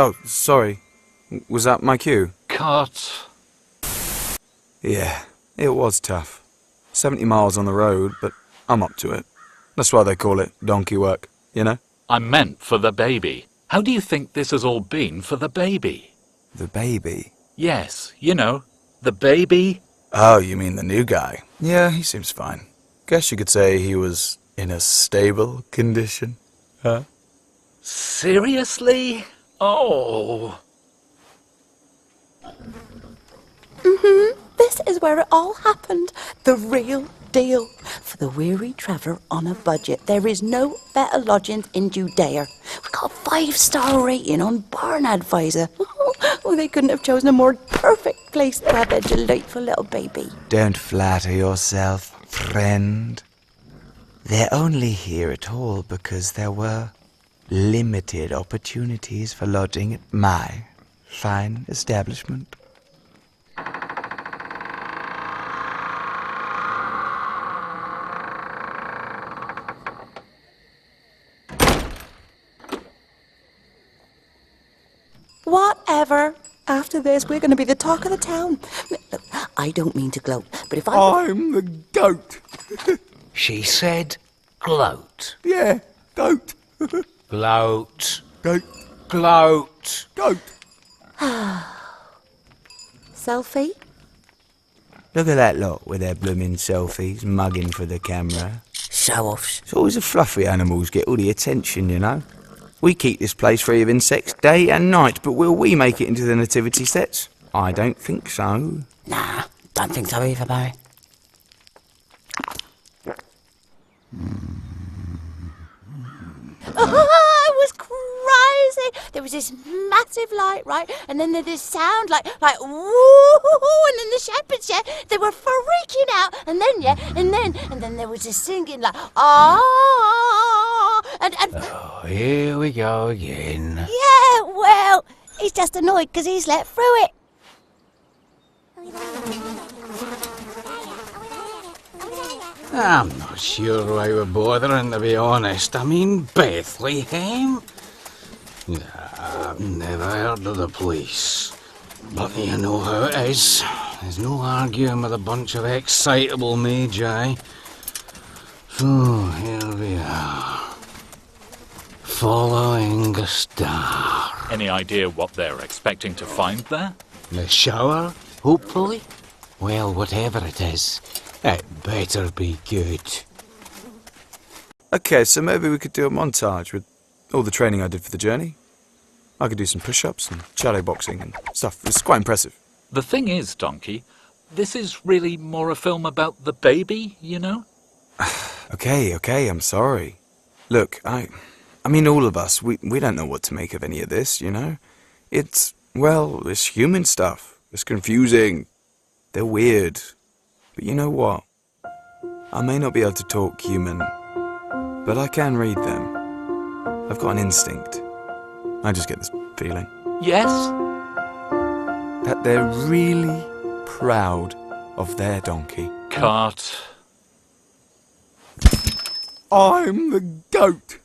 Oh, sorry. Was that my cue? Cut. Yeah, it was tough. 70 miles on the road, but I'm up to it. That's why they call it donkey work, you know? I meant for the baby. How do you think this has all been for the baby? The baby? Yes, you know, the baby. Oh, you mean the new guy? Yeah, he seems fine. Guess you could say he was in a stable condition. Huh? Seriously? Oh. This is where it all happened. The real deal. For the weary traveller on a budget, there is no better lodgings in Judea. We got a 5-star rating on Barn Advisor. Oh, they couldn't have chosen a more perfect place to have their delightful little baby. Don't flatter yourself, friend. They're only here at all because there were limited opportunities for lodging at my fine establishment. Whatever. After this, we're going to be the talk of the town. Look, I don't mean to gloat, but if I'm the goat. She said gloat. Yeah, goat. Gloat. Goat. Gloat. Goat. Selfie? Look at that lot with their blooming selfies, mugging for the camera. Show-offs. It's always the fluffy animals get all the attention, you know. We keep this place free of insects day and night, but will we make it into the nativity sets? I don't think so. Nah, don't think so either, Barry. Oh, it was crazy. There was this massive light, right? And then there's this sound like woo, and then the shepherds, yeah, they were freaking out. And then, yeah, and then there was this singing like, and Oh, here we go again. yeah, well, he's just annoyed because he's let through it. I'm not sure why we're bothering, to be honest. I mean, Bethlehem? I've never heard of the place. But you know how it is. There's no arguing with a bunch of excitable magi. So, here we are. Following a star. Any idea what they're expecting to find there? The shower, hopefully? Well, whatever it is, it better be good. Okay, so maybe we could do a montage with all the training I did for the journey. I could do some push-ups and shadow boxing and stuff. It's quite impressive. The thing is, Donkey, this is really more a film about the baby, you know? Okay, I'm sorry. Look, I mean all of us, we don't know what to make of any of this, you know? It's human stuff. It's confusing. They're weird. But you know what? I may not be able to talk human, but I can read them. I've got an instinct. I just get this feeling. Yes? That they're really proud of their donkey. Cut. I'm the goat!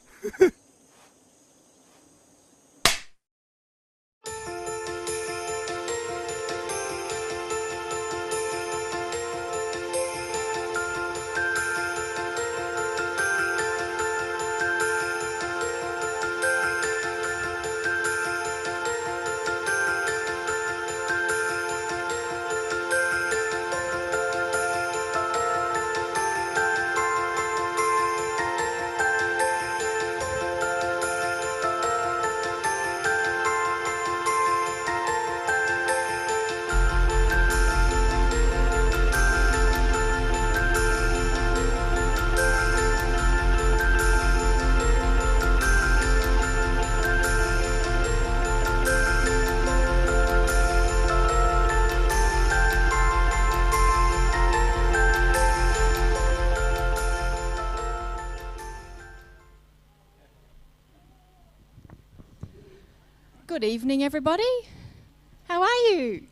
Good evening, everybody. How are you?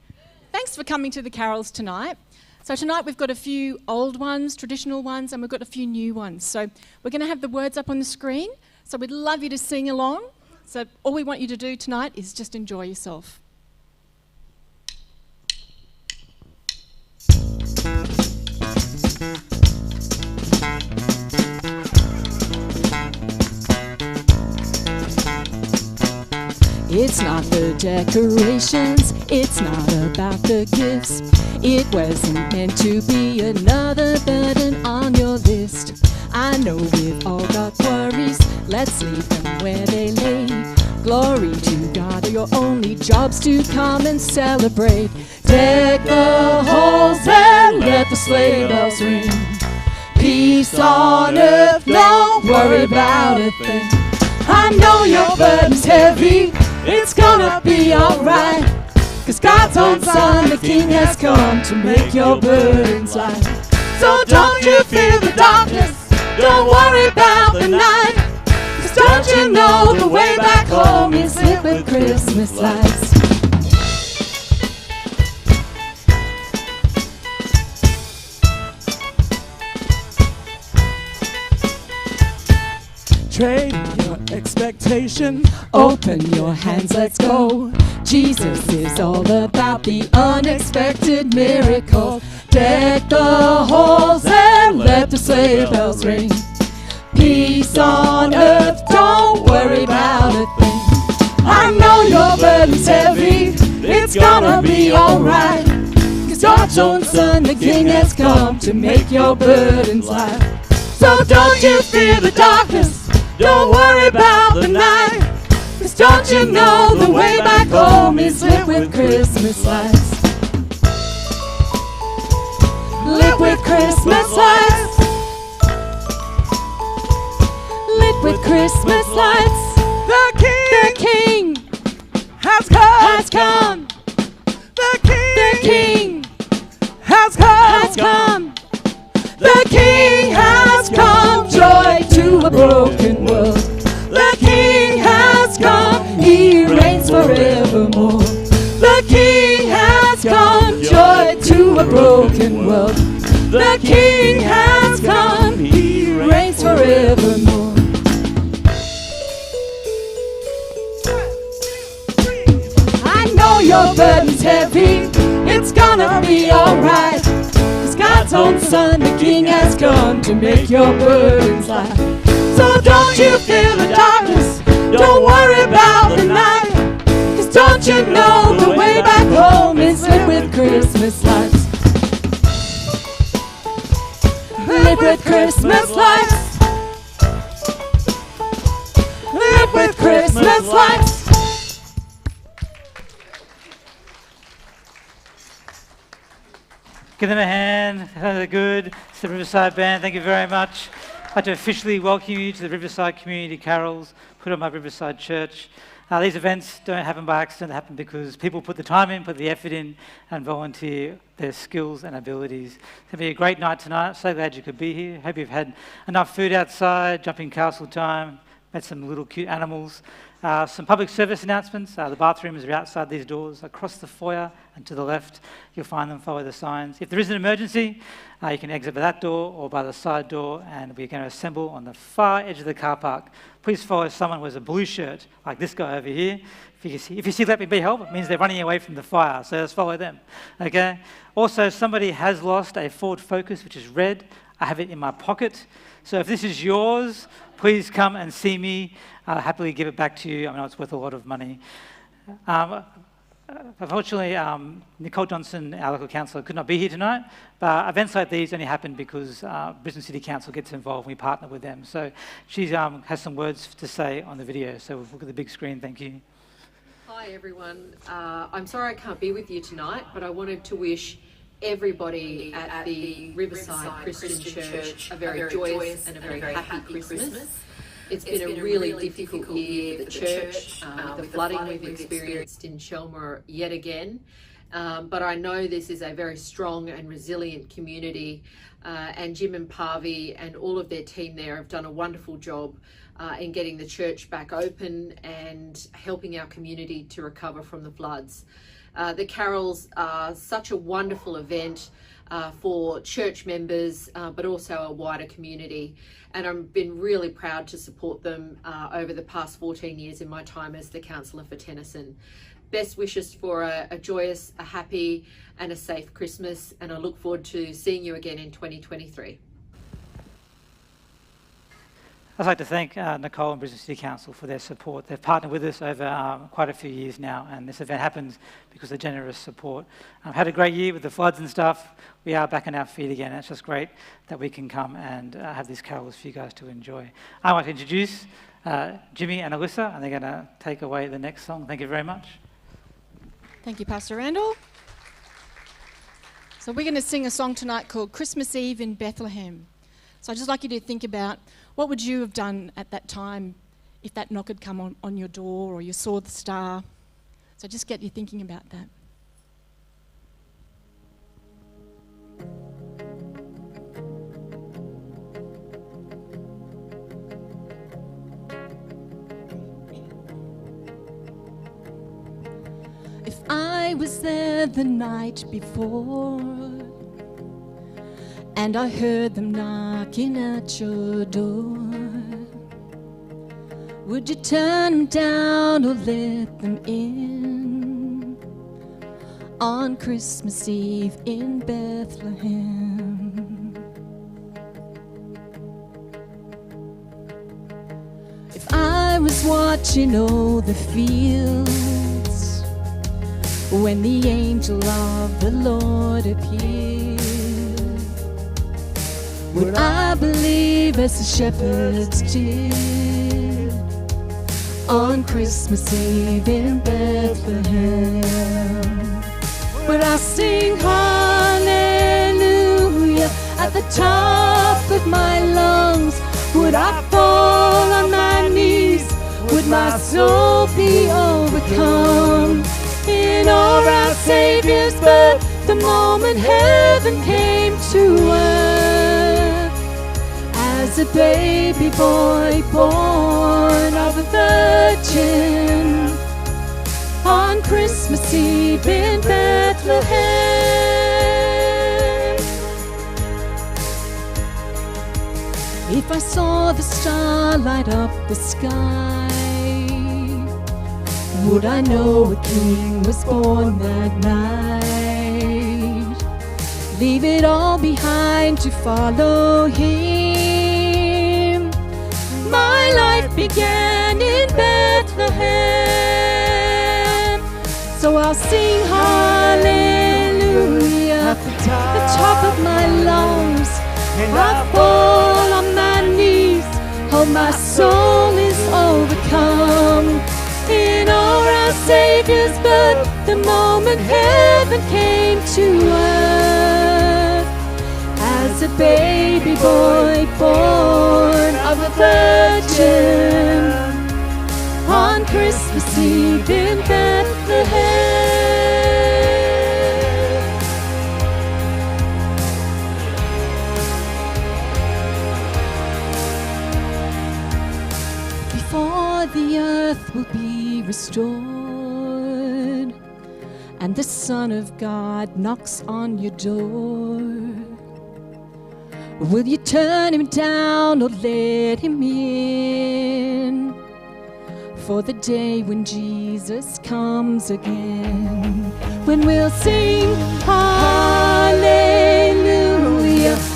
Thanks for coming to the carols tonight. So tonight we've got a few old ones, traditional ones, and we've got a few new ones. So we're going to have the words up on the screen. So we'd love you to sing along. So all we want you to do tonight is just enjoy yourself. It's not the decorations, it's not about the gifts. It wasn't meant to be another burden on your list. I know we've all got worries, let's leave them where they lay. Glory to God, your only job's to come and celebrate. Deck the halls and let the sleigh bells ring. Peace on earth, don't worry about a thing. I know your burden's heavy, it's gonna be alright. 'Cause God's own Son, the King, has come to make your burdens light. So don't you fear the darkness, don't worry about the night. 'Cause don't you know the way back home is lit with Christmas lights. Trade your expectation, open your hands, let's go. Jesus is all about the unexpected miracle. Deck the halls and let the sleigh bells ring. Peace on earth, don't worry about a thing. I know your burden's heavy, it's gonna be alright. 'Cause God's own Son, the King, has come to make your burdens light. So don't you fear the darkness, don't worry about the night. 'Cause don't you know the way back home is lit with Christmas lights. Lit with Christmas lights. Lit with Christmas lights. The King has come. The King has come. The King has come. Joy to a broken world. The King has come. He reigns forevermore. The King has come. Joy to a broken world. The King has come. He reigns forevermore. I know your burden's heavy, it's gonna be alright. 'Cause God's own Son, the King, has come to make your burdens light. So don't you fear the darkness, don't worry about the night. 'Cause don't you know the way back home is lit with Christmas lights. Lit with Christmas lights. Lit with Christmas lights. Give them a hand. They're good. It's the Riverside Band. Thank you very much. I'd like to officially welcome you to the Riverside Community Carols, put on by Riverside Church. These events don't happen by accident. They happen because people put the time in, put the effort in, and volunteer their skills and abilities. It's going to be a great night tonight. So glad you could be here. Hope you've had enough food outside, jumping castle time, met some little cute animals. Some public service announcements. The bathrooms are outside these doors, across the foyer and to the left. You'll find them, follow the signs. If there is an emergency, you can exit by that door or by the side door, and we're going to assemble on the far edge of the car park. Please follow someone who has a blue shirt, like this guy over here. If you see Let Me Be Help, it means they're running away from the fire, so let's follow them, okay? Also, somebody has lost a Ford Focus, which is red. I have it in my pocket. So if this is yours, please come and see me. I'll happily give it back to you. I know it's worth a lot of money. Unfortunately, Nicole Johnson, our local councillor, could not be here tonight, but events like these only happen because Brisbane City Council gets involved and we partner with them. So she has some words to say on the video, so we'll look at the big screen. Thank you. Hi everyone. I'm sorry I can't be with you tonight, but I wanted to wish everybody at the Riverside Christian Church a very joyous and a very happy Christmas. It's been a really difficult year for the church, with the flooding we've experienced in Shelmer yet again. But I know this is a very strong and resilient community, and Jim and Parvi and all of their team there have done a wonderful job in getting the church back open and helping our community to recover from the floods. The carols are such a wonderful event. for church members, but also a wider community. And I've been really proud to support them over the past 14 years in my time as the councillor for Tennyson. Best wishes for a joyous, a happy and a safe Christmas, and I look forward to seeing you again in 2023. I'd like to thank Nicole and Brisbane City Council for their support. They've partnered with us over quite a few years now, and this event happens because of generous support. Had a great year with the floods and stuff. We are back on our feet again. It's just great that we can come and have these carols for you guys to enjoy. I want to introduce Jimmy and Alyssa, and they're going to take away the next song. Thank you very much. Thank you, Pastor Randall. So we're going to sing a song tonight called Christmas Eve in Bethlehem. So I'd just like you to think about what would you have done at that time if that knock had come on your door or you saw the star. So just get you thinking about that. If I was there the night before and I heard them knocking at your door, would you turn them down or let them in on Christmas Eve in Bethlehem? If I was watching all the fields when the angel of the Lord appeared, would I believe as the shepherds did on Christmas Eve in Bethlehem? Would I sing hallelujah at the top of my lungs? Would I fall on my knees? Would my soul be overcome in all our Saviour's birth, the moment heaven came to earth? As a baby boy born of a virgin on Christmas Eve in Bethlehem. If I saw the star light up the sky, would I know a king was born that night? Leave it all behind to follow him. My life began in Bethlehem, so I'll sing hallelujah at the top of my lungs, and I fall on my knees. Oh, my soul is overcome in all our Saviour's birth, the moment heaven came to earth. As a baby boy born of a virgin on Christmas Eve in Bethlehem. Before the earth will be restored and the Son of God knocks on your door, will you turn him down or let him in for the day when Jesus comes again? When we'll sing hallelujah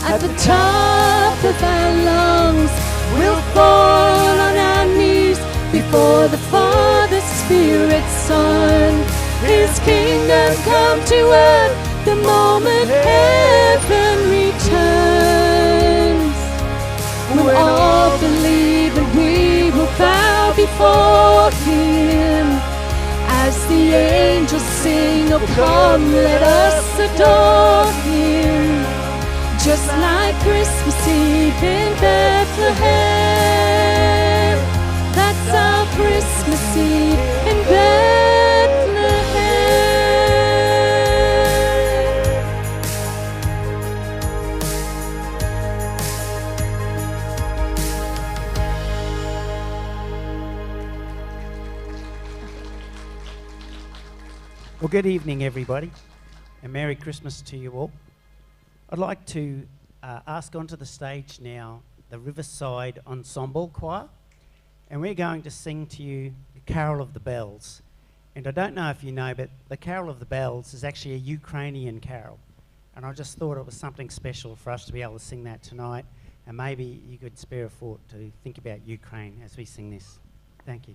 at the top of our lungs, we'll fall on our knees before the Father, Spirit, Son. His kingdom come to earth the moment heaven returns. We'll all believe and we will bow before him as the angels sing, oh come let us adore him. Just like Christmas Eve in Bethlehem, that's our Christmas Eve in Bethlehem. Well, good evening, everybody, and Merry Christmas to you all. I'd like to ask onto the stage now the Riverside Ensemble Choir, and we're going to sing to you the Carol of the Bells. And I don't know if you know, but the Carol of the Bells is actually a Ukrainian carol, and I just thought it was something special for us to be able to sing that tonight, and maybe you could spare a thought to think about Ukraine as we sing this. Thank you.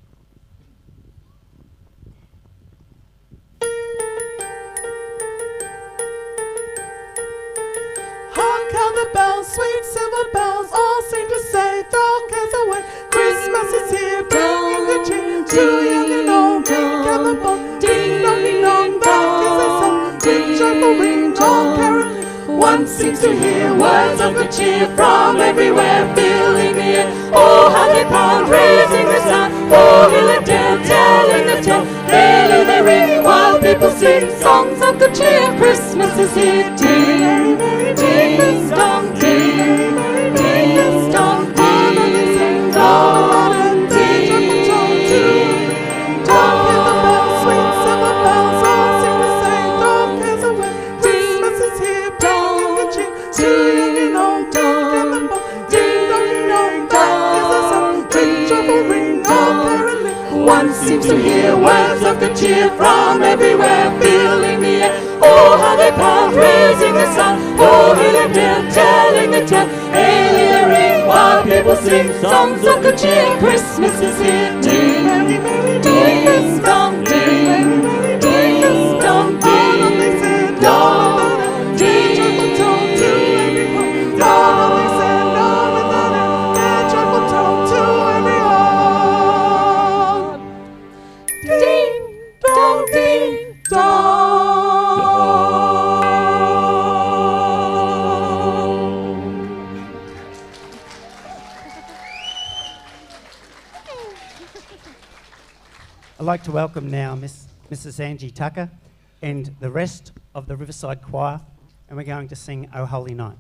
Hark how the bells, sweet silver bells, all seem to say, throw cares away. Christmas is here, bringing the cheer to young and old. Ring and the bell, ding dong ding dong, that is the song. Ring joyful ring, all caroling. One seems to hear words of good cheer from everywhere, filling the air. Oh, how they pound, raising the sound. Oh, hill and dale, telling the tale. Gaily they ring while people sing songs of good cheer. Christmas is here, ding, ding dong, ding, ding dong, ding dong, ding dong, ding. Don't hear the bells, sweet silver bells, all sing the same. Throw cares away. Christmas is here, bringing the cheer to young and old. Ding dong ding dong, that is the song. Ring joyful ring, all caroling. One seems to hear words of good cheer from everywhere, filling the air. Oh, how they pound, raising the sound. Oh, hill and dale, telling the tale. Hail the ring while people sing songs of good cheer. Christmas is here. Ding, ding, dong, ding, ding, dong, ding, dong, ding, joyful tone to every home. Dong, they say, dong, dong, their joyful tone to every home. Ding, dong, ding, dong. I'd like to welcome now Mrs. Angie Tucker and the rest of the Riverside Choir, and we're going to sing O Holy Night.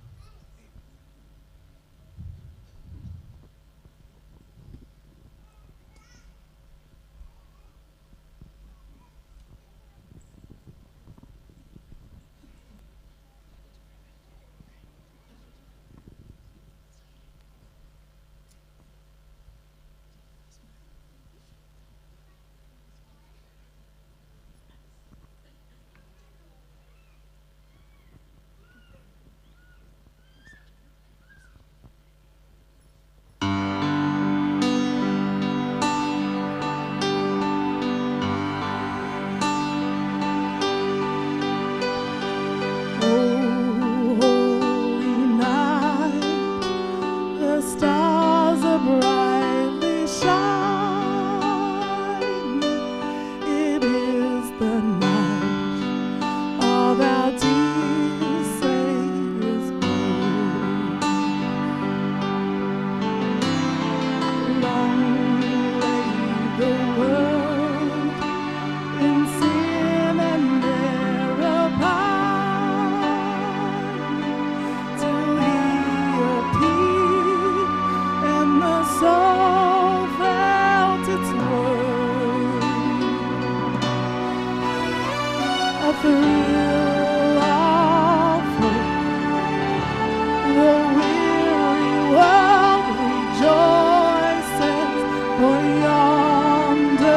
For yonder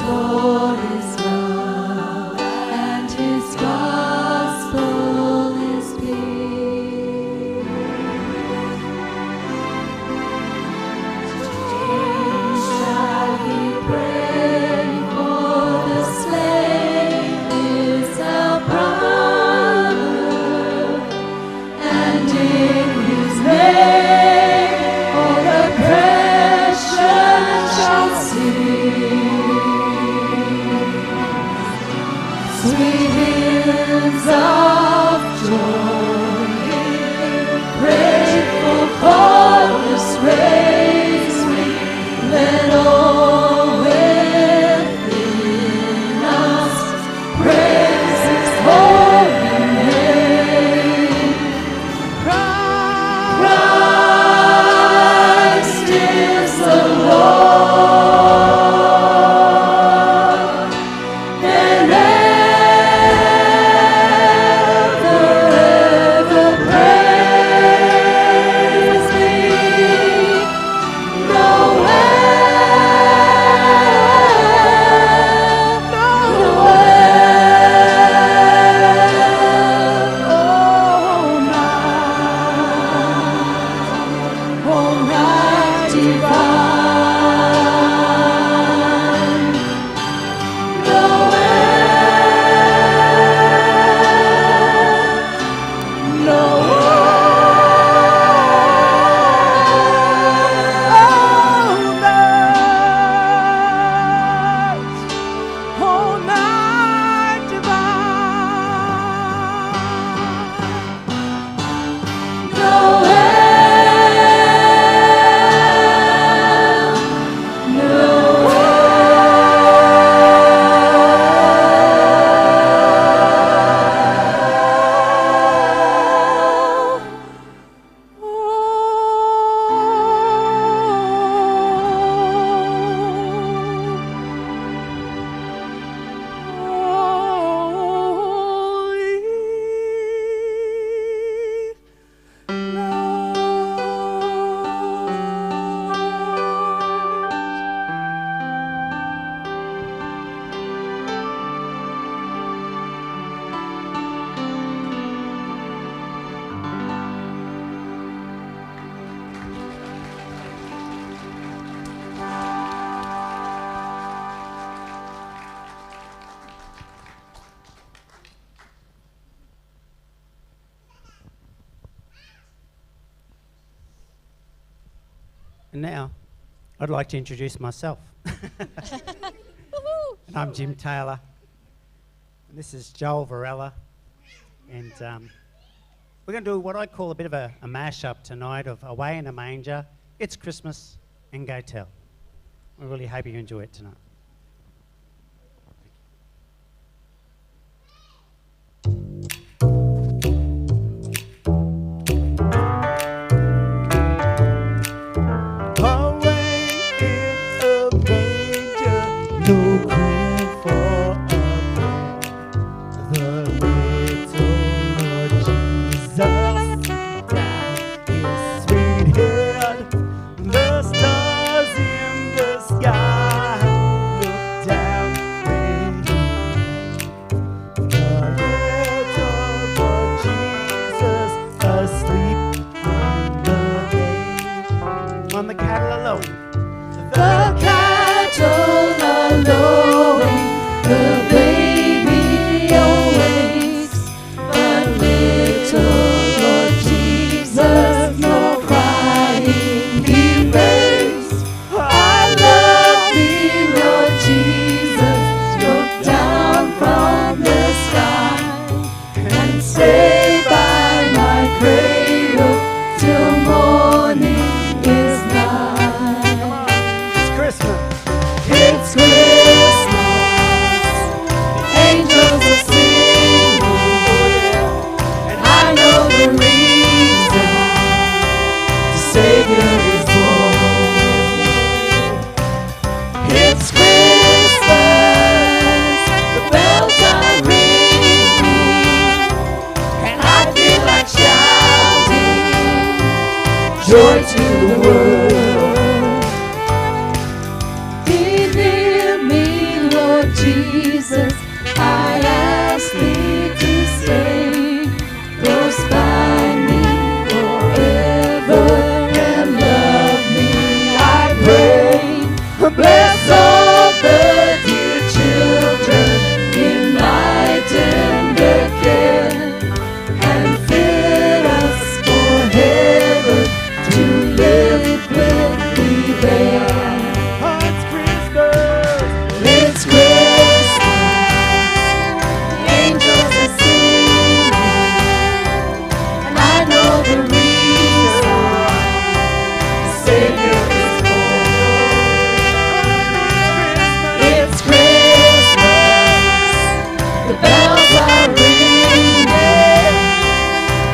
Lord is love, and his gospel is peace. Today shall he pray for the slave is our brother, and in his name all oppression shall cease. Sweet hymns of joy, grateful chorus raise we, let all within us praise his holy name. Christ is the Lord, and ever praise thee. And now, I'd like to introduce myself. And I'm Jim Taylor. And this is Joel Varela. And we're going to do what I call a bit of a mash-up tonight of Away in a Manger, It's Christmas, and Go Tell. I really hope you enjoy it tonight. No prayer for a the little Lord Jesus down his sweet head. The stars in the sky look down with the little Lord Jesus asleep on the cattle alone. The cattle are lowing, the baby awakes, but little Lord Jesus, no crying he makes. I love thee, Lord Jesus, look down from the sky and stay by my cradle till morning is nigh. It's Christmas. It's Christmas, the angels are singing, and I know the reason, the Savior is born. It's Christmas, the bells are ringing, and I feel like shouting, joy to the world. Jesus, I ask thee to stay close by me forever and love me, I pray. Bless all the dear children in my tender care, and fit us for heaven to live with thee there. Oh, it's Christmas. It's Christmas, the angels are singing, and I know the reason, the Savior is born. It's Christmas, the bells are ringing,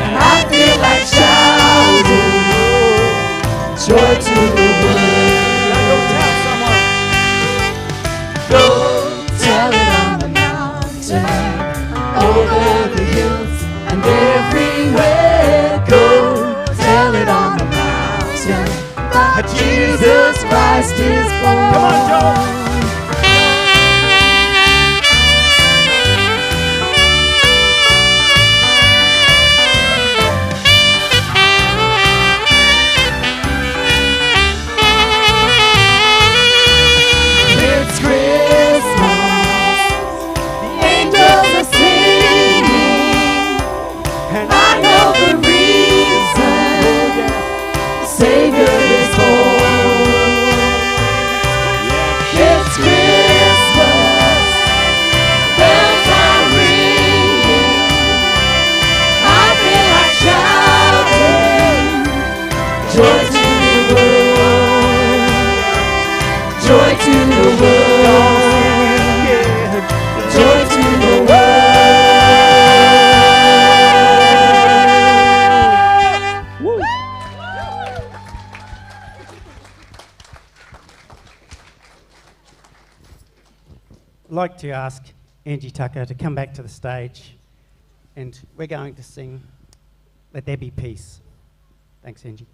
and I feel like shouting, joy to the world. Go tell it on the mountain, over the hills and everywhere. Go tell it on the mountain, that Jesus Christ is born. Come on, Joe. It's Christmas, the angels are singing, and I know the reason, the Savior is born. It's Christmas, bells are ringing, I feel like shouting, joy to the world, joy to the world, joy to the world. I'd like to ask Angie Tucker to come back to the stage, and we're going to sing Let There Be Peace. Thanks, Angie.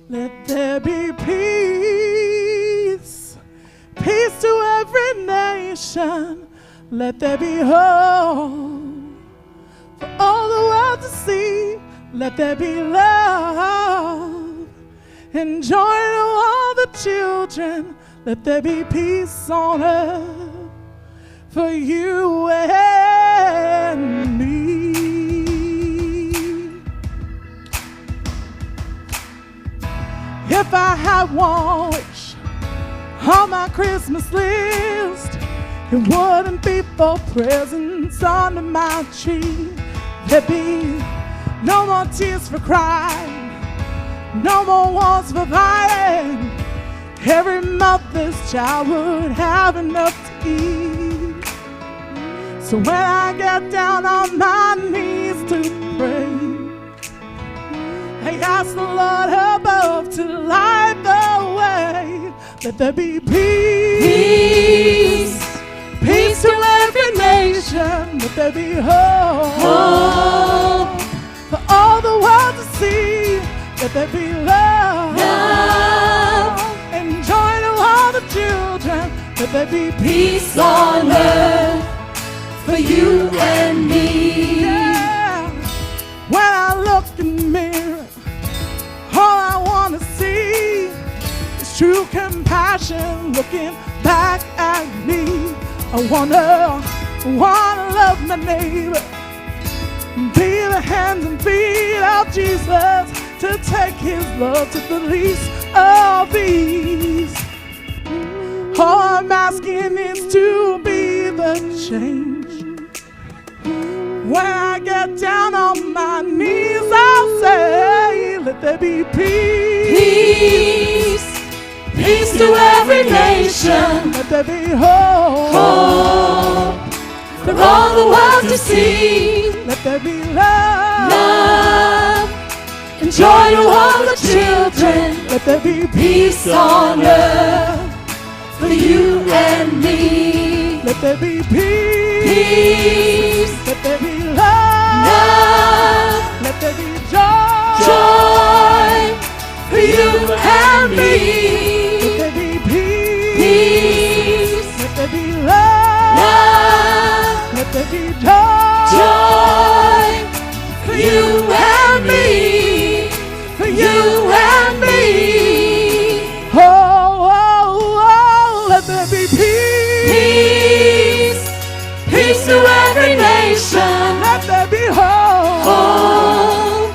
Let there be peace, peace to every nation. Let there be hope for all the world to see. Let there be love and joy to all the children. Let there be peace on earth for you and me. If I had one wish on my Christmas list, it wouldn't be for presents under my tree. There'd be no more tears for crying, no more wars for fighting. Every mother's child would have enough to eat. So when I get down on my knees to pray, I ask the Lord above to light the way. Let there be peace, peace to every nation. Let there be hope for all the world to see. Let there be love and joy to all the children. Let there be peace on earth For you and me. Yeah. When I look in the mirror, all I want to see is true compassion looking back at me. I wanna love my neighbor, be the hands and feet of Jesus, to take his love to the least of these. All I'm asking is to be the change. When I get down on my knees, I'll say, let there be peace, Peace to every nation. let there be hope, For all the world to see. let there be love, Love and joy to all the children. let there be Peace on earth for you and me. let there be peace, Peace, let there be love, love, let there be joy, there be joy for you and me, for you and me. Oh, oh, oh, let there be peace, peace to every nation. Let there be hope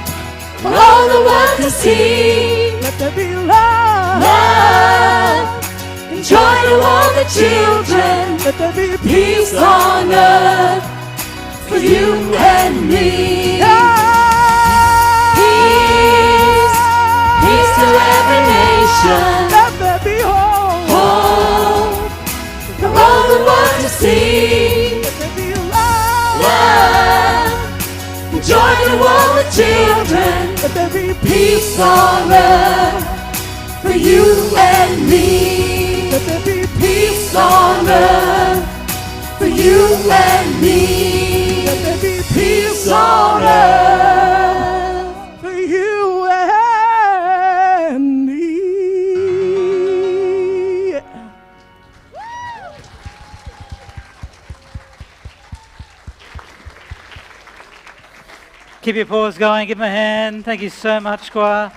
for all the world to see. Let there be love, and joy to all the children. Let there be peace on earth for you and me. Peace, peace to every nation. Let there be hope for all the world to see. Let there be love, and joy to all the children. Let there be peace on earth for you and me. Let there be peace on earth for you and me. Let there be peace on earth for you and me. Keep your applause going. Give them a hand. Thank you so much, choir.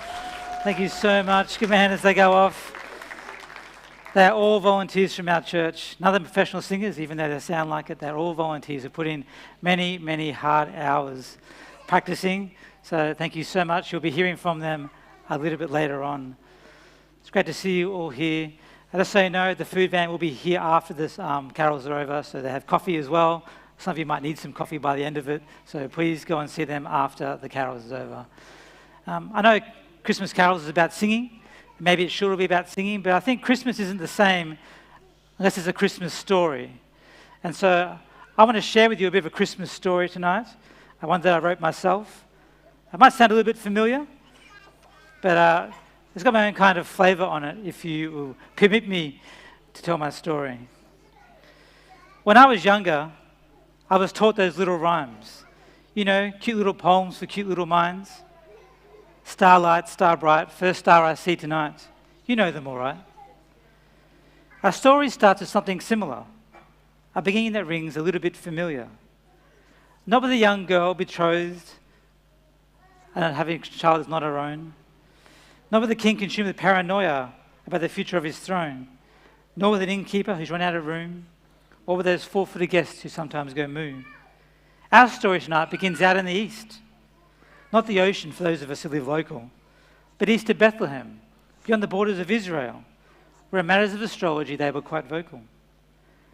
Thank you so much. Give them a hand as they go off. They are all volunteers from our church. None of them professional singers, even though they sound like it. They're all volunteers who put in many, many hard hours practicing. So thank you so much. You'll be hearing from them a little bit later on. It's great to see you all here. And just so you know, the food van will be here after this carols are over, so they have coffee as well. Some of you might need some coffee by the end of it, so please go and see them after the carols is over. I know Christmas carols is about singing. Maybe it should be about singing, but I think Christmas isn't the same unless it's a Christmas story. And so I want to share with you a bit of a Christmas story tonight, one that I wrote myself. It might sound a little bit familiar, but it's got my own kind of flavour on it, if you will permit me to tell my story. When I was younger, I was taught those little rhymes. You know, cute little poems for cute little minds. Starlight, star bright, first star I see tonight. You know them all right. Our story starts with something similar, a beginning that rings a little bit familiar. Not with a young girl betrothed and having a child is not her own. Not with a king consumed with paranoia about the future of his throne. Nor with an innkeeper who's run out of room. Or with those four-footed guests who sometimes go moo. Our story tonight begins out in the east. Not the ocean for those of us who live local, but east of Bethlehem, beyond the borders of Israel, where in matters of astrology they were quite vocal.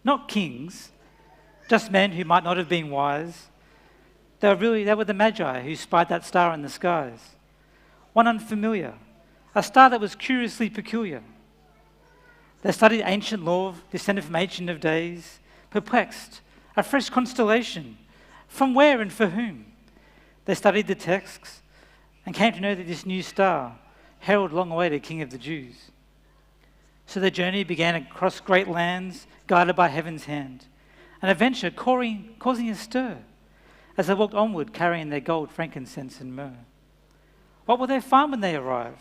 Not kings, just men who might not have been wise. They were the Magi who spied that star in the skies. One unfamiliar, a star that was curiously peculiar. They studied ancient lore, descended from ancient of days, perplexed, a fresh constellation. From where and for whom? They studied the texts and came to know that this new star heralded long-awaited King of the Jews. So their journey began across great lands, guided by heaven's hand, an adventure causing a stir as they walked onward, carrying their gold, frankincense, and myrrh. What will they find when they arrive?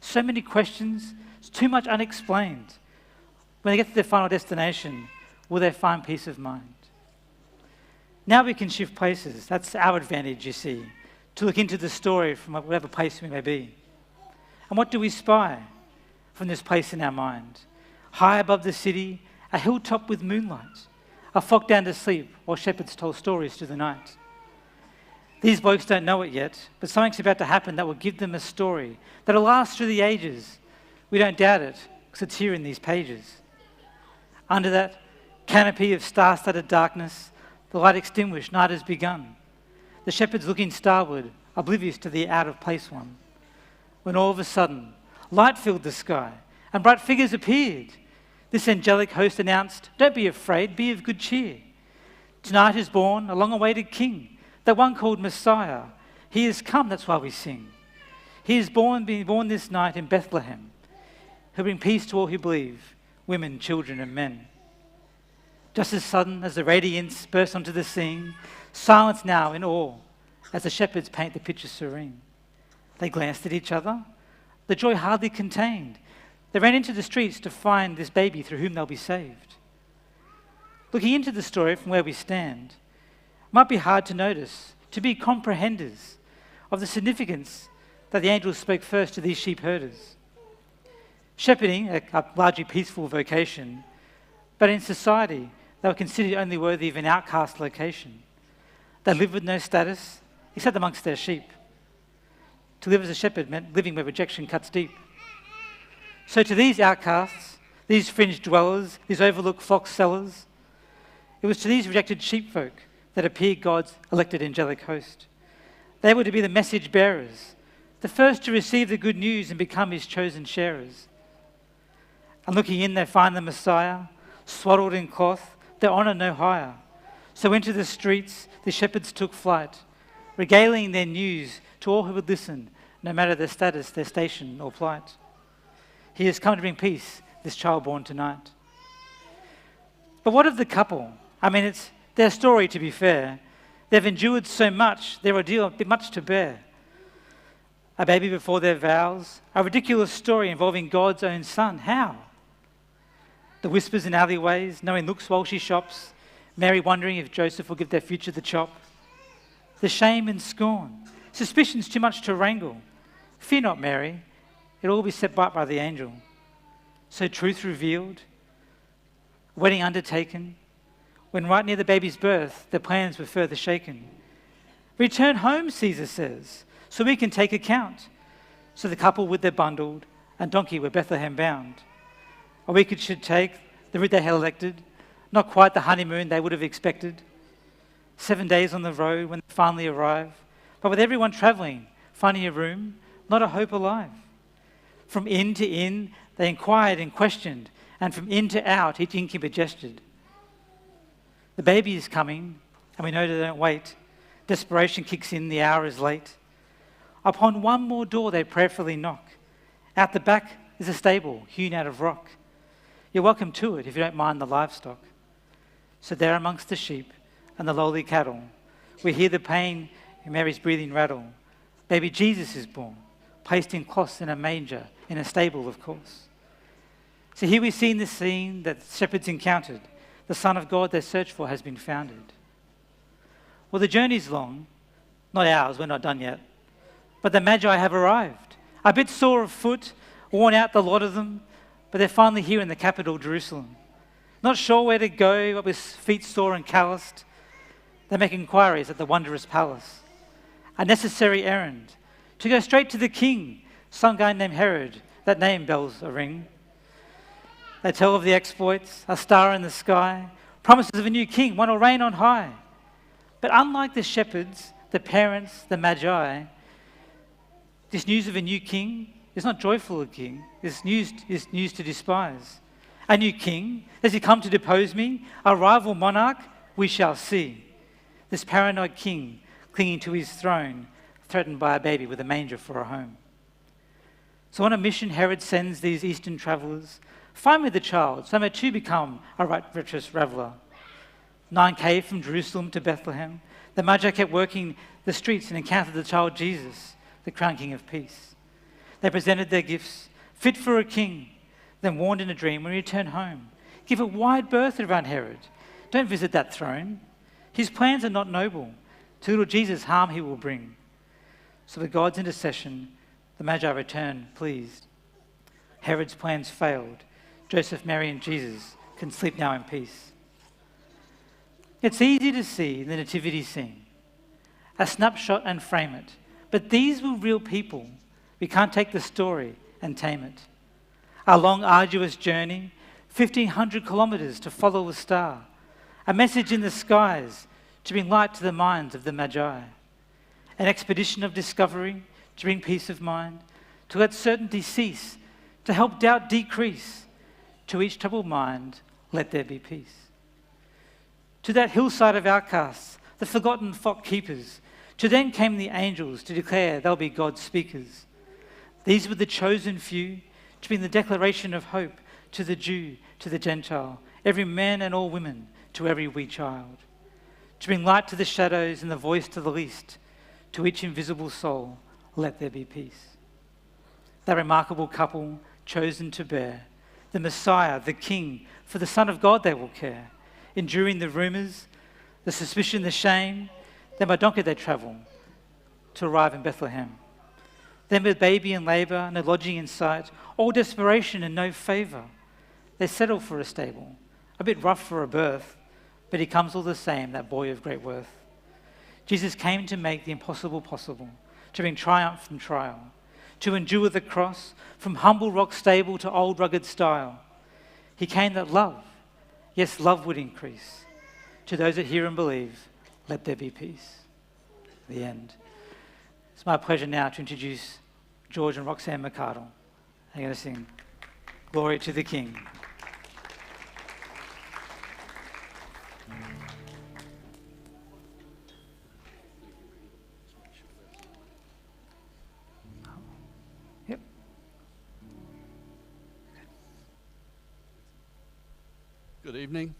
So many questions, too much unexplained. When they get to their final destination, will they find peace of mind? Now we can shift places. That's our advantage, you see, to look into the story from whatever place we may be. And what do we spy from this place in our mind? High above the city, a hilltop with moonlight, a flock down to sleep while shepherds told stories through the night. These blokes don't know it yet, but something's about to happen that will give them a story that'll last through the ages. We don't doubt it, because it's here in these pages. Under that canopy of star-studded darkness, the light extinguished, night has begun. The shepherds looking starward, oblivious to the out-of-place one. When all of a sudden, light filled the sky, and bright figures appeared. This angelic host announced, "Don't be afraid, be of good cheer. Tonight is born a long-awaited King, that one called Messiah. He has come, that's why we sing. He is being born this night in Bethlehem. He'll bring peace to all who believe, women, children, and men." Just as sudden as the radiance burst onto the scene, silence now in awe as the shepherds paint the picture serene. They glanced at each other, the joy hardly contained. They ran into the streets to find this baby through whom they'll be saved. Looking into the story from where we stand, might be hard to notice, to be comprehenders of the significance that the angels spoke first to these sheep herders. Shepherding, a largely peaceful vocation, but in society they were considered only worthy of an outcast location. They lived with no status, except amongst their sheep. To live as a shepherd meant living where rejection cuts deep. So to these outcasts, these fringe dwellers, these overlooked flock sellers, it was to these rejected sheepfolk that appeared God's elected angelic host. They were to be the message bearers, the first to receive the good news and become his chosen sharers. And looking in, they find the Messiah, swaddled in cloth, their honour no higher. So into the streets the shepherds took flight, regaling their news to all who would listen, no matter their status, their station or plight. He has come to bring peace, this child born tonight. But what of the couple? I mean, it's their story, to be fair. They've endured so much, their ordeal a bit much to bear. A baby before their vows, a ridiculous story involving God's own son. How? The whispers in alleyways, knowing looks while she shops, Mary wondering if Joseph will give their future the chop. The shame and scorn, suspicions too much to wrangle. Fear not, Mary, it'll all be set right by the angel. So truth revealed, wedding undertaken, when right near the baby's birth, their plans were further shaken. Return home, Caesar says, so we can take account. So the couple with their bundled and donkey were Bethlehem bound. A week it should take, the route they had elected, not quite the honeymoon they would have expected. 7 days on the road when they finally arrive, but with everyone travelling, finding a room, not a hope alive. From inn to inn, they inquired and questioned, and from in to out, each innkeeper gestured. The baby is coming, and we know they don't wait. Desperation kicks in, the hour is late. Upon one more door they prayerfully knock. Out the back is a stable hewn out of rock. You're welcome to it if you don't mind the livestock. So there amongst the sheep and the lowly cattle, we hear the pain in Mary's breathing rattle. Baby Jesus is born, placed in cloths in a manger, in a stable, of course. So here we see in the scene that shepherds encountered. The Son of God they searched for has been founded. Well, the journey's long, not ours, we're not done yet. But the Magi have arrived, a bit sore of foot, worn out the lot of them, but they're finally here in the capital, Jerusalem. Not sure where to go, but with feet sore and calloused, they make inquiries at the wondrous palace. A necessary errand, to go straight to the king, some guy named Herod, that name bells a ring. They tell of the exploits, a star in the sky, promises of a new king, one will reign on high. But unlike the shepherds, the parents, the Magi, this news of a new king is not joyful a king. This news is news to despise. A new king? Does he come to depose me? A rival monarch? We shall see. This paranoid king clinging to his throne, threatened by a baby with a manger for a home. So on a mission, Herod sends these eastern travellers. Find me the child, so I may too become a right virtuous reveller. 9K from Jerusalem to Bethlehem, the Magi kept working the streets and encountered the child Jesus, the crowned King of Peace. They presented their gifts, fit for a king, then warned in a dream when he returned home. Give a wide berth around Herod. Don't visit that throne. His plans are not noble. To little Jesus harm he will bring. So with God's intercession, the Magi return pleased. Herod's plans failed. Joseph, Mary, and Jesus can sleep now in peace. It's easy to see the nativity scene, a snapshot and frame it. But these were real people. We can't take the story and tame it. A long, arduous journey, 1,500 kilometres to follow a star, a message in the skies to bring light to the minds of the Magi, an expedition of discovery to bring peace of mind, to let certainty cease, to help doubt decrease. To each troubled mind, let there be peace. To that hillside of outcasts, the forgotten flock keepers, to them came the angels to declare they'll be God's speakers. These were the chosen few to bring the declaration of hope to the Jew, to the Gentile, every man and all women, to every wee child. To bring light to the shadows and the voice to the least, to each invisible soul, let there be peace. That remarkable couple chosen to bear the Messiah, the King, for the Son of God they will care, enduring the rumours, the suspicion, the shame. Then by donkey they travel to arrive in Bethlehem. Then with baby in labour, no lodging in sight, all desperation and no favour, they settle for a stable, a bit rough for a birth, but he comes all the same, that boy of great worth. Jesus came to make the impossible possible, to bring triumph from trial, to endure the cross, from humble rock stable to old rugged stile. He came that love, yes, love would increase. To those that hear and believe, let there be peace. The end. It's my pleasure now to introduce George and Roxanne McCardle. They're going to sing Glory to the King. Yep. Good evening.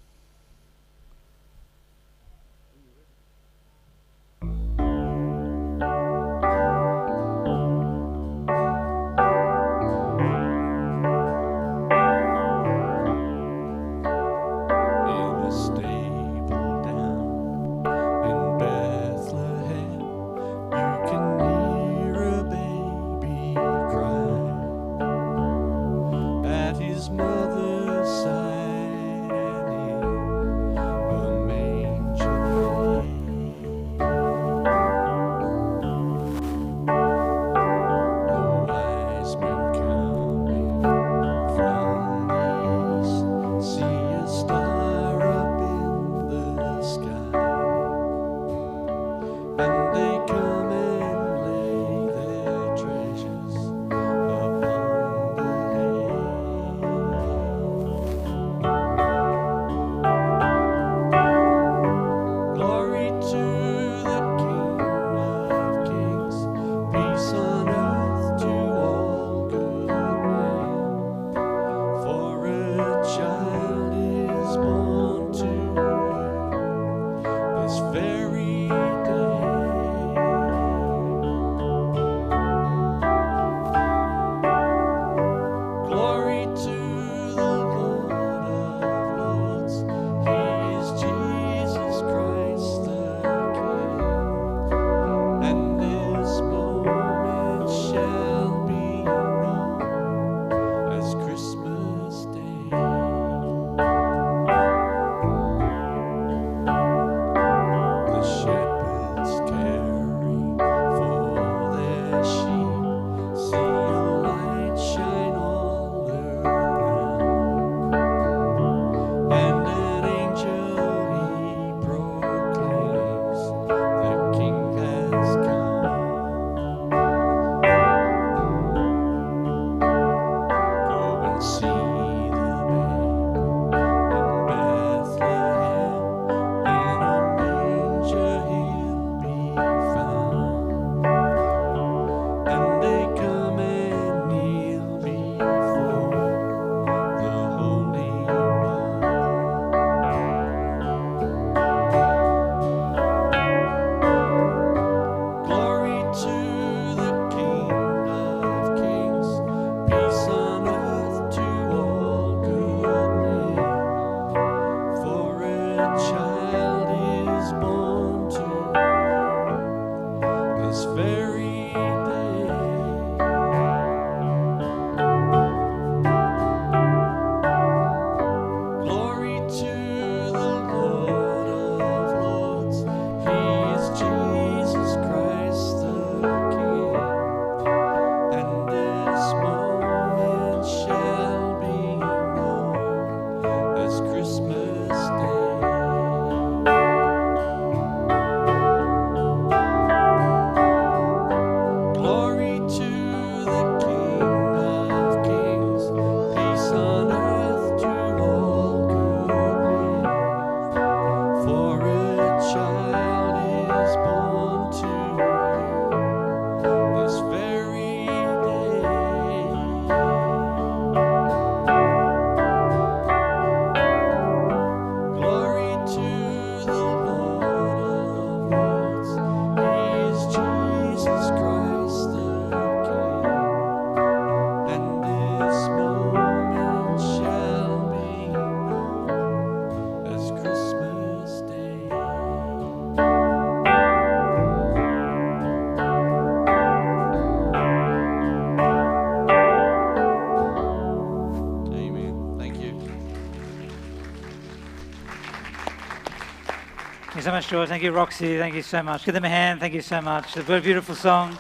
so much, George. Thank you, Roxy. Thank you so much. Give them a hand. Thank you so much. It's a beautiful song.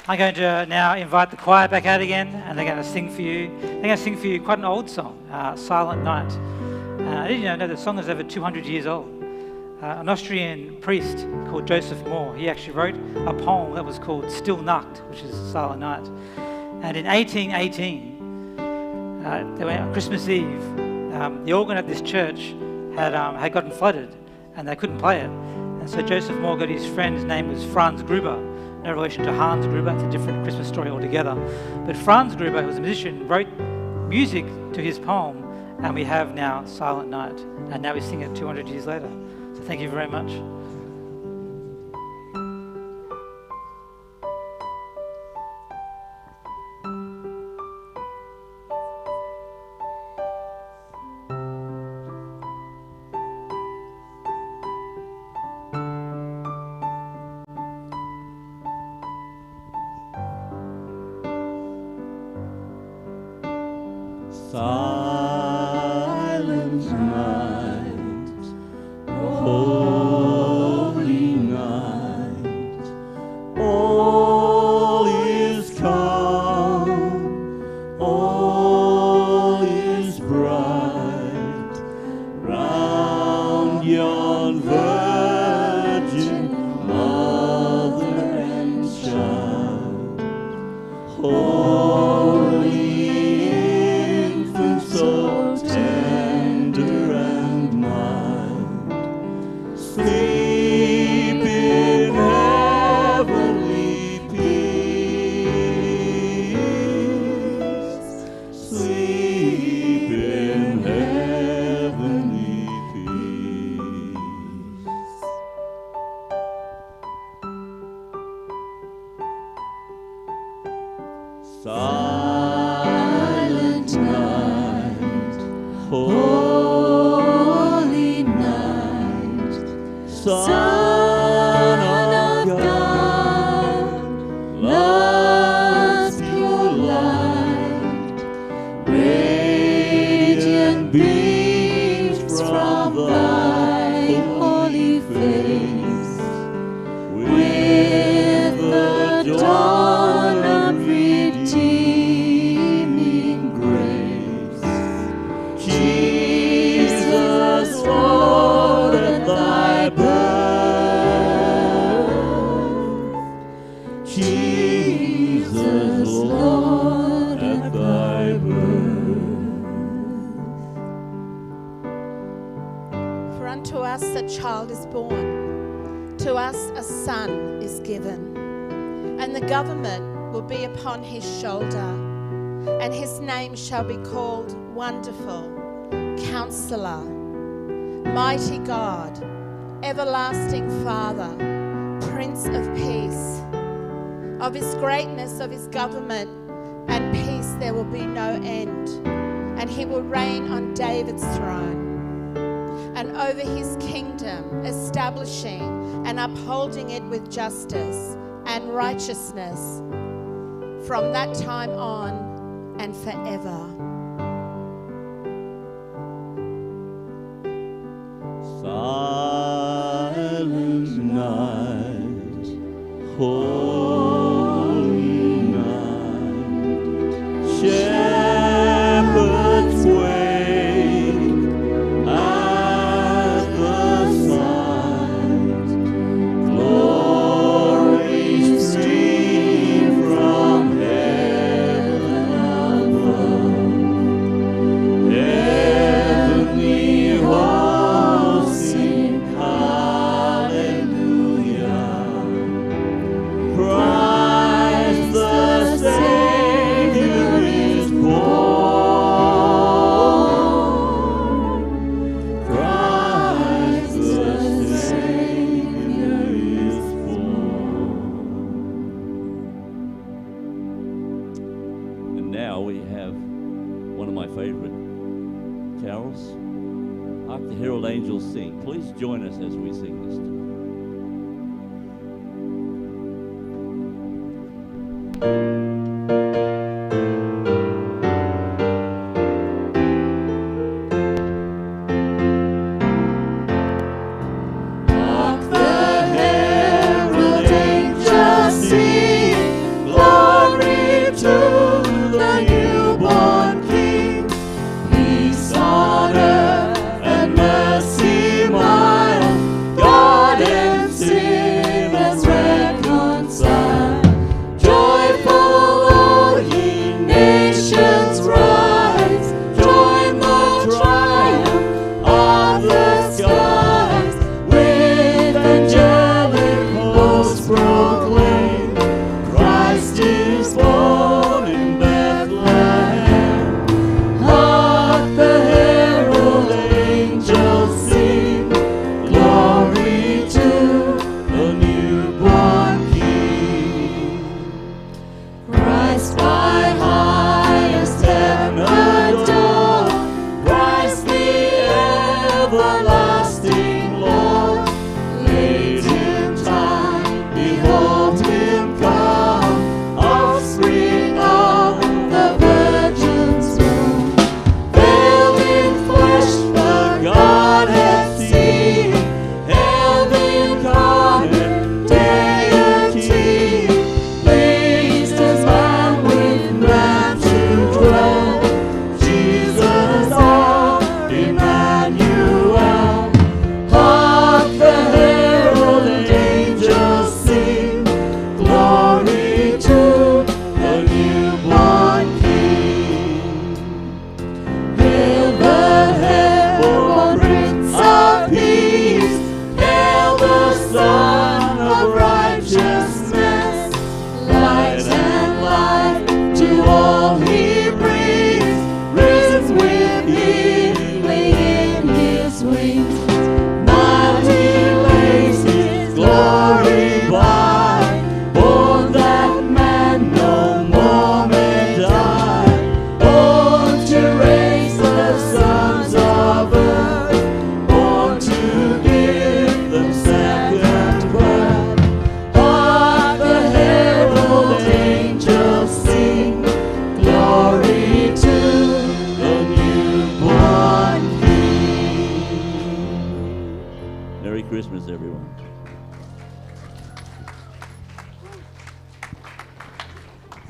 I'm going to now invite the choir back out again, and they're going to sing for you. They're going to sing for you quite an old song, Silent Night. Did you know the song is over 200 years old? An Austrian priest called Joseph Mohr, he actually wrote a poem that was called Still Nacht, which is Silent Night. And in 1818, they went on Christmas Eve, the organ at this church had gotten flooded and they couldn't play it. And so Joseph Mohr got his friend's name was Franz Gruber, no relation to Hans Gruber, it's a different Christmas story altogether. But Franz Gruber, who was a musician, wrote music to his poem, and we have now Silent Night. And now we sing it 200 years later. So thank you very much. Silent night, holy night, all is calm, all is bright, round yon virgin mother and child, holy so tender and mild, sleep in heavenly peace, sleep in heavenly peace. Silent night, holy night, Son of God, love's pure light, radiant beams from thy holy face, with the dawn of redeeming grace. Jesus, Lord, at thy birth. Jesus, Lord, at thy birth. For unto us a child is born, to us a son is given, and the government will be upon his shoulder, and his name shall be called Wonderful, Counselor, Mighty God, Everlasting Father, Prince of Peace. Of his greatness, of his government and peace there will be no end, and he will reign on David's throne and over his kingdom, establishing and upholding it with justice and righteousness from that time on and forever. Silent night, holy night, shepherds wake at the sight, glory stream from heaven above, heavenly hosts sing hallelujah. Christ the Savior is born. Christ the Savior is born. And now we have one of my favorite carols, Hark the Herald Angels Sing. Please join us as we sing this tonight.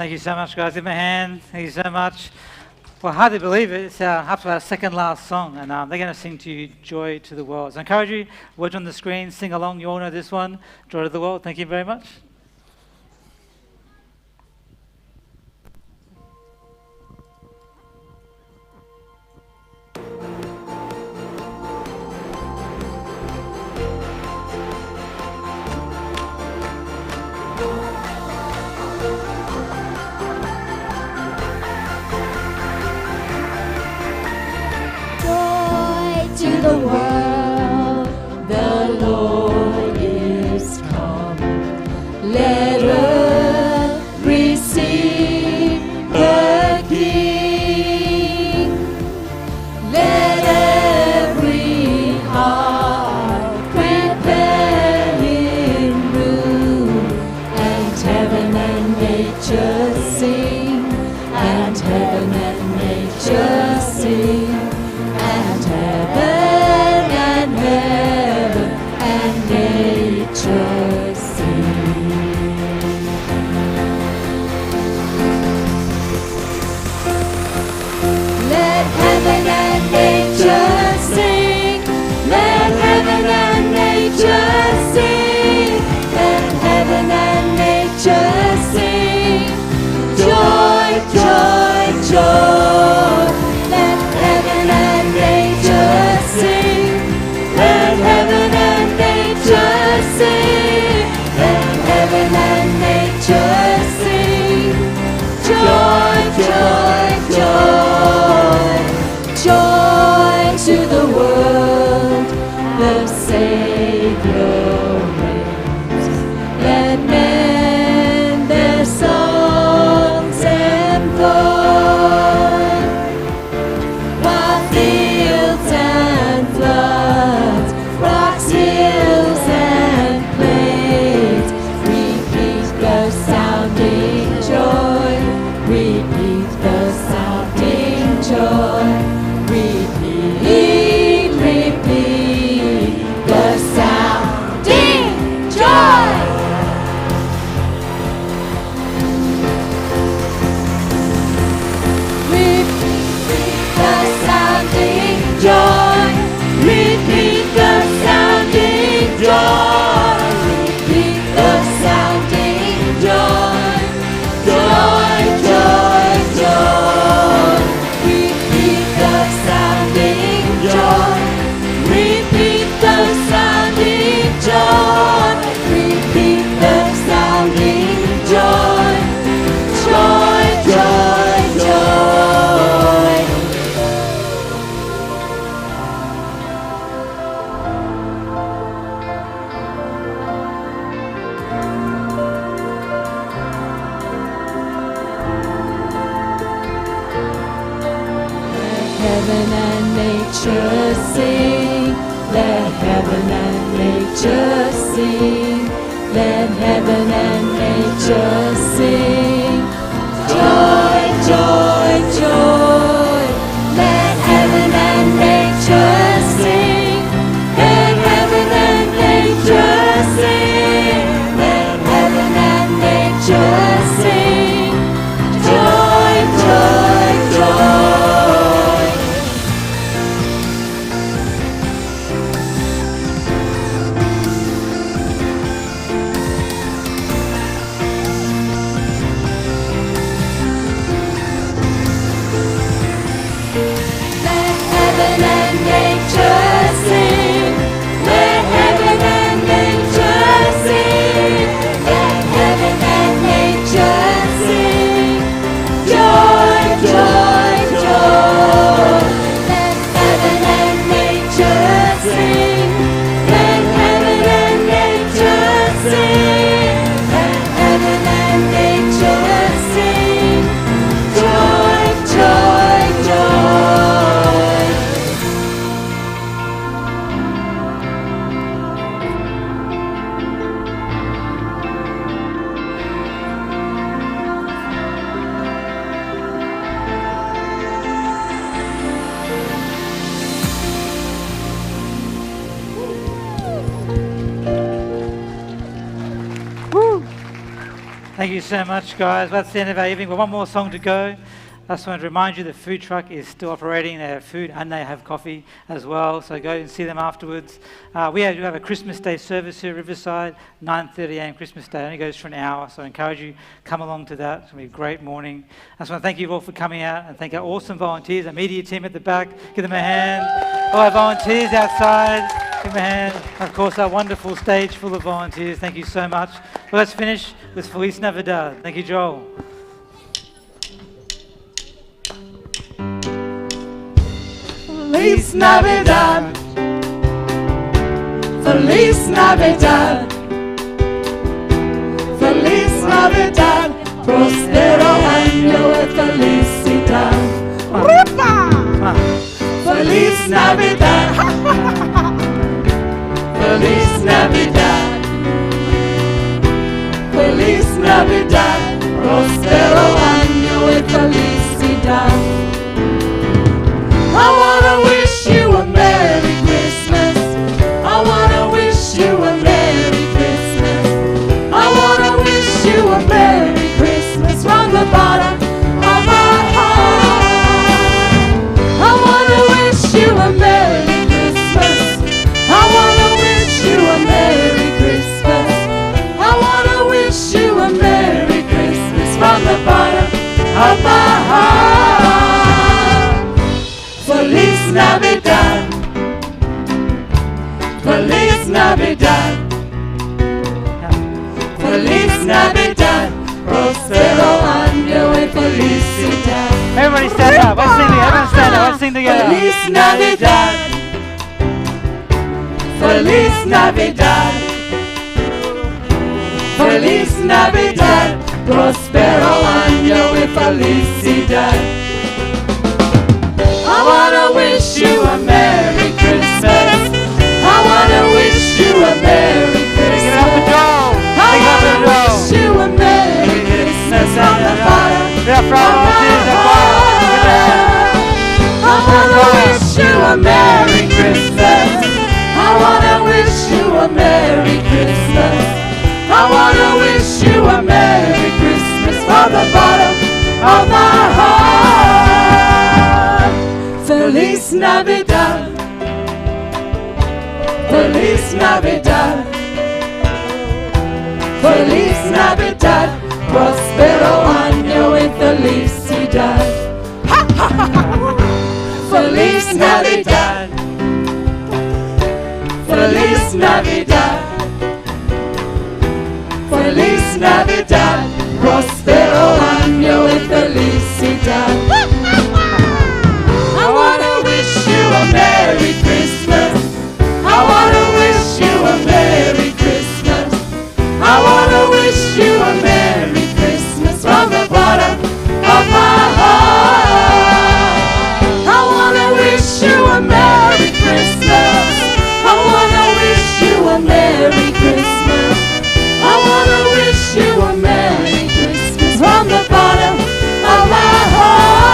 Thank you so much, guys. Give me a hand. Thank you so much. Well, hardly believe it. It's up to our second last song, and they're going to sing to you Joy to the World. So I encourage you, watch on the screen, sing along. You all know this one, Joy to the World. Thank you very much. To the world, the Lord is come. Let earth receive her King. Let every heart prepare Him room, and heaven and nature sing, and heaven and nature sing. And heaven and nature sing. Let heaven and nature sing. Let heaven and nature sing. Let heaven and nature sing. Joy, joy, joy. Let heaven and nature sing. Let heaven and nature sing. Let heaven and nature sing. Joy, joy, joy. Joy to the world, the Savior reigns. Let men their songs employ, while fields and floods, rocks, hills and plains repeat the sounding joy. Repeat the sounding joy. Repeat, repeat the sounding joy. Repeat the sounding joy. Repeat the sounding joy. Repeat the sounding joy. Joy, joy, joy. Repeat the sounding joy. Repeat the sounding joy. Repeat the sounding joy. Joy, joy, joy. Heaven and nature sing. Let heaven and nature sing. Let heaven and nature sing. Joy, joy, joy. Let heaven and nature sing. Let heaven and nature sing. Let heaven and nature sing. Joy, joy, joy. Thank you so much, guys. That's the end of our evening. Well, one more song to go. I just wanted to remind you the food truck is still operating. They have food and they have coffee as well, so go and see them afterwards. We have a Christmas Day service here at Riverside, 9:30 a.m. Christmas Day. It only goes for an hour, so I encourage you, come along to that. It's going to be a great morning. I just want to thank you all for coming out and thank our awesome volunteers, our media team at the back. Give them a hand. All our volunteers outside, give them a hand. And of course, our wonderful stage full of volunteers. Thank you so much. Well, let's finish with Feliz Navidad. Thank you, Joel. Feliz Navidad, Feliz Navidad, Feliz Navidad, prospero año de felicidad. Feliz Navidad, Feliz Navidad, Feliz Navidad, prospero año de felicidad. I wanna wish you a Merry Christmas. I wanna wish you a Merry Christmas. I wanna wish you a Merry Christmas from the bottom of my heart. I wanna wish you a Merry Christmas. I wanna wish you a Merry Christmas. I wanna wish you a Merry Christmas from the bottom of my heart. Feliz Navidad, Feliz Navidad, Feliz Navidad, prospero año y felicidad. Everybody stand up. Let's sing together. Everyone stand up. Let's sing together. Feliz Navidad, Feliz Navidad, Feliz Navidad, prospero año y felicidad. I wanna wish you a Merry Christmas. I wanna wish you a Merry Christmas. I wanna wish you a Merry Christmas on the bottom of my heart. I wanna wish you a Merry Christmas. I wanna wish you a Merry Christmas. I wanna wish you a Merry Christmas from the bottom of my heart. Feliz Navidad, Feliz Navidad, Feliz Navidad, prospero año y felicidad. Feliz Navidad, Feliz Navidad, Feliz Navidad, prospero año y felicidad. I wanna wish you a Merry Christmas. I wanna wish you a Merry Christmas. I wanna wish you a Merry Christmas from the bottom of my heart. I wanna wish you a Merry Christmas. I wanna wish you a Merry Christmas. I wanna wish you a Merry Christmas from the bottom of my heart.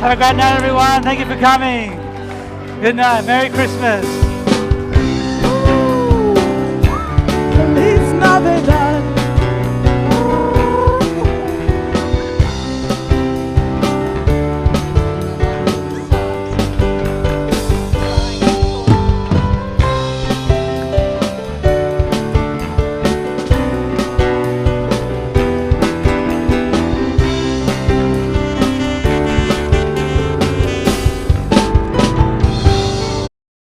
Have a great night, everyone. Thank you for coming. Good night. Merry Christmas.